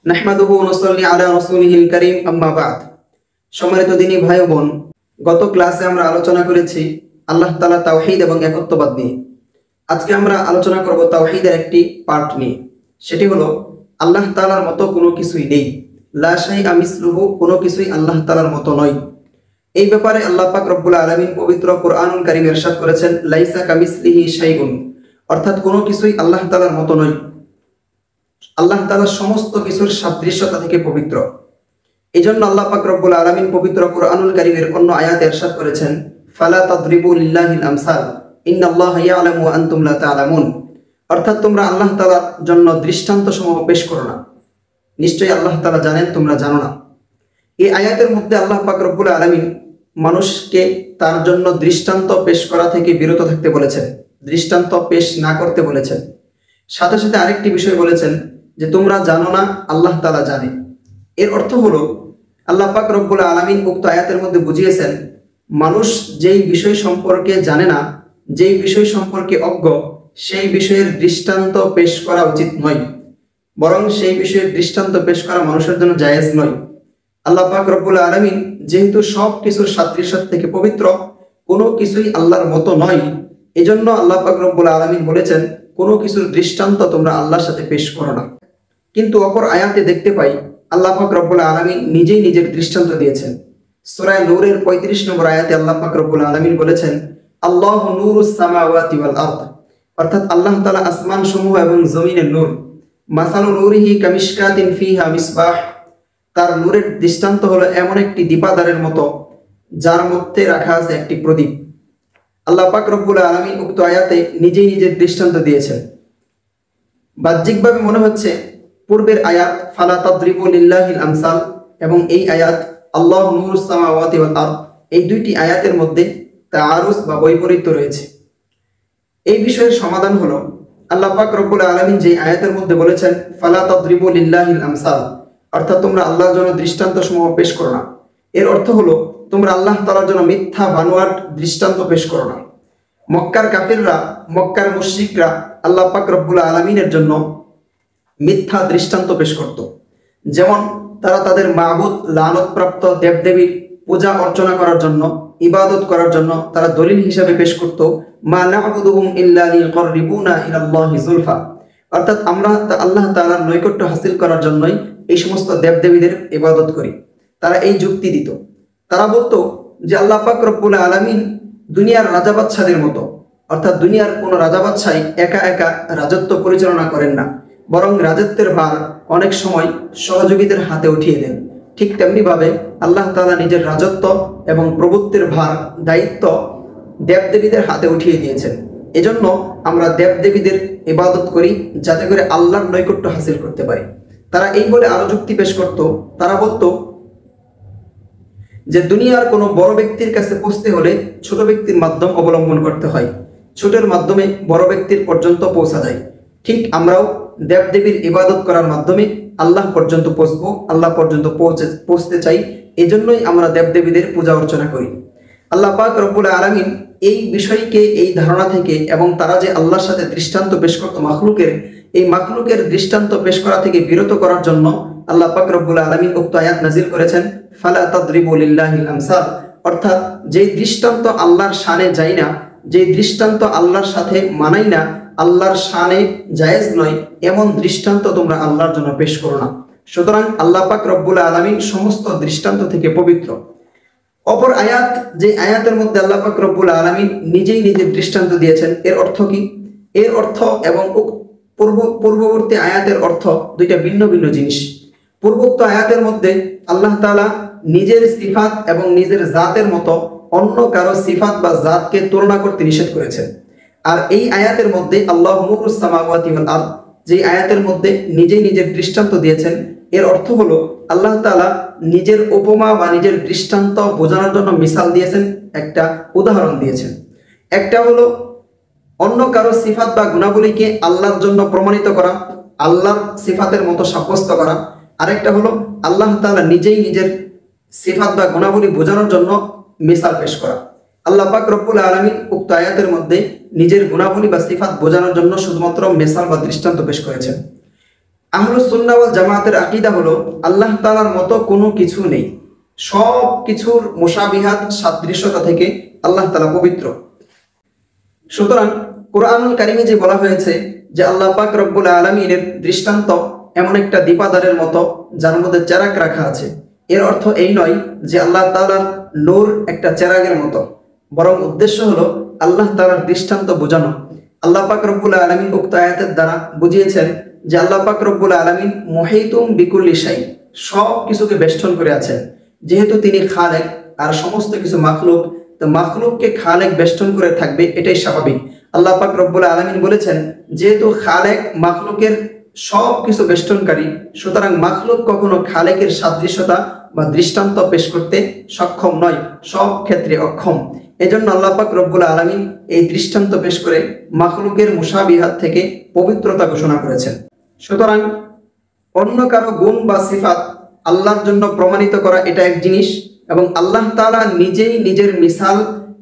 নাহমাদুহু ওয়া নুসাল্লি আলা রাসূলিহিল কারীম আম্মা বা'দ। সম্মানিত দিনী ভাই ও বোন, গত ক্লাসে আমরা আলোচনা করেছি আল্লাহ তাআলা তাওহীদ এবং একত্ববাদ নিয়ে। আজকে আমরা আলোচনা করব তাওহীদের একটি পার্ট নিয়ে। সেটি হলো আল্লাহ তাআলার মতো কোনো কিছুই নেই, লা শাইআ মিসলুহু, কোনো কিছুই আল্লাহ তাআলার মতো নয়। এই ব্যাপারে আল্লাহ পাক রব্বুল আলামিন পবিত্র কোরআনুল কারীমে ইরশাদ করেছেন, লাইসা কামিসলিহি শাইউন, অর্থাৎ কোনো কিছুই আল্লাহ তাআলার মতো নয়। আল্লাহ তাআলা সমস্ত কিছুর সাদৃশ্যতা থেকে পবিত্র। এজন্য আল্লাহ পাক রব্বুল আলামিন পবিত্র কোরআনুল কারীমের অন্য আয়াতে ইরশাদ করেছেন, ফালা তাদরিবু লিল্লাহিল আমসাল ইন্নাল্লাহা ইয়ালামু ওয়া আনতুম লা তা'লামুন, অর্থাৎ তোমরা আল্লাহ তাআলার জন্য দৃষ্টান্ত সমূহ পেশ করো না, নিশ্চয়ই আল্লাহ তাআলা জানেন, তোমরা জানো না। এই আয়াতের মধ্যে আল্লাহ পাক রব্বুল আলামিন মানুষকে তার জন্য দৃষ্টান্ত পেশ করা থেকে বিরত থাকতে বলেছেন, দৃষ্টান্ত পেশ না করতে বলেছেন। সাথে সাথে আরেকটি বিষয় বলেছেন যে তোমরা জানো না, আল্লাহ তাআলা জানে। এর অর্থ হলো আল্লাহ পাক রব্বুল আলামিন উক্ত আয়াতের মধ্যে বুঝিয়েছেন, মানুষ যেই বিষয় সম্পর্কে জানে না, যেই বিষয় সম্পর্কে অজ্ঞ, সেই বিষয়ের দৃষ্টান্ত পেশ করা উচিত নয়, বরং সেই বিষয়ের দৃষ্টান্ত পেশ করা মানুষের জন্য জায়েজ নয়। আল্লাহ পাক রব্বুল আলামিন যেহেতু সব কিছুর সাদৃশ্যতা থেকে পবিত্র, কোনো কিছুই আল্লাহর মতো নয়, এজন্য আল্লাহ পাক রব্বুল আলামিন বলেছেন কোনো কিছুর দৃষ্টান্ত তোমরা আল্লাহর সাথে পেশ করো না। কিন্তু অপর আয়াতে দেখতে পাই আল্লাহ পাক রব্বুল আলামিন নিজেই নিজের দৃষ্টান্ত দিয়েছেন। সূরা নূরের 35 নম্বর আয়াতে আল্লাহ পাক রব্বুল আলামিন বলেছেন, আল্লাহু নূরুস সামাওয়াতি ওয়াল আরদ, অর্থাৎ আল্লাহ তাআলা আসমান সমূহ এবং জমিনের নূর। মাসালু নূরিহি কামিশকাতিন ফিহা মিসবাহ, তার নূরের দৃষ্টান্ত হলো এমন একটি দীপাদারের মতো যার মধ্যে রাখা আছে একটি প্রদীপ। আল্লাহ পাক রব্বুল আলামিন উক্ত আয়াতে নিজেই নিজের দৃষ্টান্ত দিয়েছেন। বাহ্যিকভাবে মনে হচ্ছে পূর্বের আয়াত ফালা তাদরিবু লিল্লাহিল আমসাল এবং এই আয়াত আল্লাহু নূরুস সামাওয়াতি ওয়াল আরদ, এই দুইটি আয়াতের মধ্যে তাআরুজ বা বৈপরীত্য রয়েছে। এই বিষয়ের সমাধান হলো আল্লাহ পাক রব্বুল আলামিন যে আয়াতের মধ্যে বলেছেন ফালা তাদরিবু লিল্লাহিল আমসাল, অর্থাৎ তোমরা আল্লাহর জন্য দৃষ্টান্ত সমূহ পেশ করো না, এর অর্থ হলো তোমরা আল্লাহ তাআলার জন্য মিথ্যা বানোয়াট দৃষ্টান্ত পেশ করো না। মক্কার কাফিররা, মক্কার মুশরিকরা আল্লাহ পাক রব্বুল আলামিনের জন্য মিথ্যা দৃষ্টান্ত পেশ করত। যেমন তারা তাদের মাবুদ লানতপ্রাপ্ত দেবদেবীর পূজা অর্চনা করার জন্য, ইবাদত করার জন্য তারা দলিল হিসাবে পেশ করত, মা না'বুদুহুম ইল্লা লিয়ুকাররিবুনা ইলাল্লাহি যুলফা, অর্থাৎ আমরা আল্লাহ তাআলার নৈকট্য হাসিল করার জন্যই এই সমস্ত দেবদেবীদের ইবাদত করি। তারা এই যুক্তি দিত। তারা বলতো যে আল্লাহ পাক রব্বুল আলামিন দুনিয়ার রাজা বাদশাদের মতো, অর্থাৎ দুনিয়ার কোনো রাজা বাদশাই একা একা রাজত্ব পরিচালনা করেন না, বরং রাজত্বের ভার অনেক সময় সহযোগীদের হাতে উঠিয়ে দেন। ঠিক তেমনিভাবে আল্লাহ তাআলা নিজের রাজত্ব এবং প্রভুত্বের ভার, দায়িত্ব দেবদেবীদের হাতে উঠিয়ে দিয়েছেন। এজন্য আমরা দেবদেবীদের ইবাদত করি যাতে করে আল্লাহর নৈকট্য হাসিল করতে পারি। তারা এই বলে আরো যুক্তি পেশ করত। তারা বলতো যে দুনিয়ার কোনো বড় ব্যক্তির কাছে পৌঁছতে হলে ছোট ব্যক্তির মাধ্যম অবলম্বন করতে হয়, ছোটের মাধ্যমে বড় ব্যক্তির পর্যন্ত পৌঁছা যায়। ঠিক আমরাও দেবদেবীর ইবাদত করার মাধ্যমে আল্লাহ পর্যন্ত পৌঁছবো, আল্লাহ পর্যন্ত পৌঁছতে চাই, এজন্যই আমরা দেবদেবীদের পূজা অর্চনা করি। আল্লাহ পাক রব্বুল আলামিন এই বিষয়কে, এই ধারণা থেকে এবং তারা যে আল্লাহর সাথে দৃষ্টান্ত পেশ করত মাখলুকের, এই মাখলুকের দৃষ্টান্ত পেশ করা থেকে বিরত করার জন্য আল্লাহ পাক রব্বুল আলামিন উক্ত আয়াত নাযিল করেছেন ফালা তাদরিবু লিল্লাহিল আমসাল, অর্থাৎ যেই দৃষ্টান্ত আল্লাহর শানে যায় না, যেই দৃষ্টান্ত আল্লাহর সাথে মানায় না, আল্লাহর শানে জায়েজ নয়, এমন দৃষ্টান্ত তোমরা আল্লাহর জন্য পেশ করো না। সুতরাং আল্লাহ পাক রব্বুল আলামিন সমস্ত দৃষ্টান্ত থেকে পবিত্র। অপর আয়াত, যে আয়াতের মধ্যে আল্লাহ পাক রব্বুল আলামিন নিজেই নিজের দৃষ্টান্ত দিয়েছেন, এর অর্থ কি? এর অর্থ এবং পূর্ববর্তী আয়াতের অর্থ দুইটা ভিন্ন ভিন্ন জিনিস। পূর্বোক্ত আয়াতের মধ্যে আল্লাহ তাআলা নিজের সিফাত এবং নিজের জাতের মতো অন্য কারো সিফাত বা জাতকে তুলনা করতে নিষেধ করেছেন। আর এই আয়াতের মধ্যে আল্লাহু নূরুস সামাওয়াতি ওয়াল আরদ, যে আয়াতের মধ্যে নিজেই নিজের দৃষ্টান্ত দিয়েছেন, এর অর্থ হলো আল্লাহ তাআলা নিজের উপমা বা নিজের দৃষ্টান্ত বোঝানোর জন্য মিসাল দিয়েছেন, একটা উদাহরণ দিয়েছেন। একটা হলো অন্য কারো সিফাত বা গুণাবলীকে আল্লাহর জন্য প্রমাণিত করা, আল্লাহর সিফাতের মতো সাব্যস্ত করা। আরেকটা হলো আল্লাহ তাআলা নিজেই নিজের সিফাত বা গুণাবলী বোঝানোর জন্য মিসাল পেশ করা। আল্লাহ পাক রব্বুল আলামিন উক্ত আয়াতের মধ্যে নিজের গুণাবলী বা সিফাত বোঝানোর জন্য শুধুমাত্র মিসাল বা দৃষ্টান্ত পেশ করেছেন। আহলুস সুন্নাহ ওয়াল জামাতের আকীদা হলো আল্লাহ তাআলার মতো কোনো কিছু নেই, সব কিছুর মুশাবিহাত সাদৃশ্যতা থেকে আল্লাহ তাআলা পবিত্র। সুতরাং কোরআনুল কারীমে যে বলা হয়েছে যে আল্লাহ পাক রব্বুল আলামিনের দৃষ্টান্ত এমন একটা দীপাদারের মতো যার মধ্যে চেরাগ রাখা আছে, এর অর্থ এই নয় যে আল্লাহ তাআলার নূর একটা চেরাগের মতো, বরং উদ্দেশ্য হলো আল্লাহ তাআলার দৃষ্টান্ত বোঝানো। আল্লাহ পাক রব্বুল আলামিন উক্ত আয়াতের দ্বারা বুঝিয়েছেন যে আল্লাহ পাক রব্বুল আলামিন মুহিতুম বিকুল্লি শাই, সব কিছুকে বেষ্টন করে আছেন। যেহেতু তিনি খালেক আর সমস্ত কিছু মাখলুক, তো মাখলুককে খালেক বেষ্টন করে থাকবে, এটাই স্বাভাবিক। আল্লাহ পাক রব্বুল আলামিন বলেছেন যেহেতু খালেক মাখলুকের সব কিছু বেষ্টনকারী, সুতরাং মাখলুক কখনো খালেকের সাদৃশ্যতা বা দৃষ্টান্ত পেশ করতে সক্ষম নয়, সব ক্ষেত্রে অক্ষম। এজন্য আল্লাহ পাক রব্বুল আলামিন এই দৃষ্টান্ত পেশ করে মাখলুকের মুশাবিহাত থেকে পবিত্রতা ঘোষণা করেছেন। সুতরাং অন্য কারো গুণ বা সিফাত আল্লাহর জন্য প্রমাণিত করা এটা এক জিনিস, এবং আল্লাহ তাআলা নিজেই নিজের মিসাল,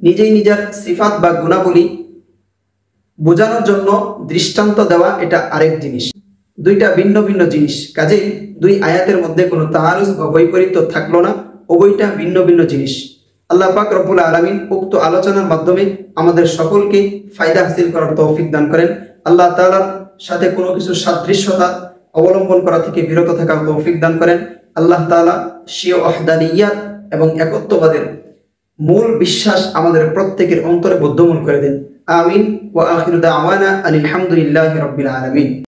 নিজেই নিজের সিফাত বা গুণাবলী বোঝানোর জন্য দৃষ্টান্ত দেওয়া এটা আরেক জিনিস। দুইটা ভিন্ন ভিন্ন জিনিস। কাজেই দুই আয়াতের মধ্যে কোনো তাআরুজ বা বৈপরীত্য থাকলো না, উভয়টা ভিন্ন ভিন্ন জিনিস। আল্লাহ পাক রব্বুল আলামিন উক্ত আলোচনার মাধ্যমে আমাদের সকলকে ফায়দা হাসিল করার তৌফিক দান করেন। আল্লাহ তাআলার সাথে কোনো কিছু সাদৃশ্যতা অবলম্বন করা থেকে বিরত থাকার তৌফিক দান করেন। আল্লাহ তাআলা স্বীয় ওয়াহদানিয়াত এবং একত্ববাদের মূল বিশ্বাস আমাদের প্রত্যেকের অন্তরে বদ্ধমূল করে দেন। আমিন ওয়া আখিরু দাওয়ানা আলহামদুলিল্লাহি রাব্বিল আলামিন।